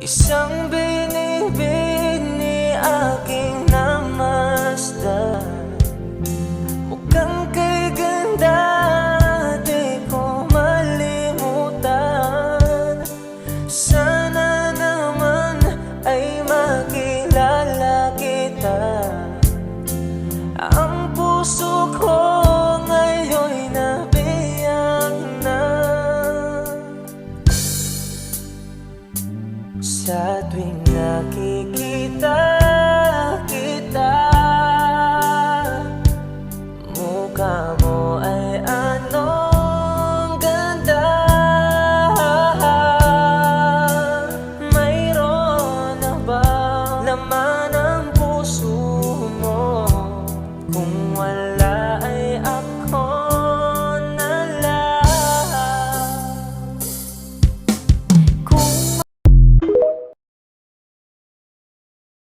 Isang binibini aking namasdan, mukhang kay ganda di ko malimutan. Sana naman ay makilala kita. Ang puso ko ngayon'y nabiyak na. Sa tuwing nakikita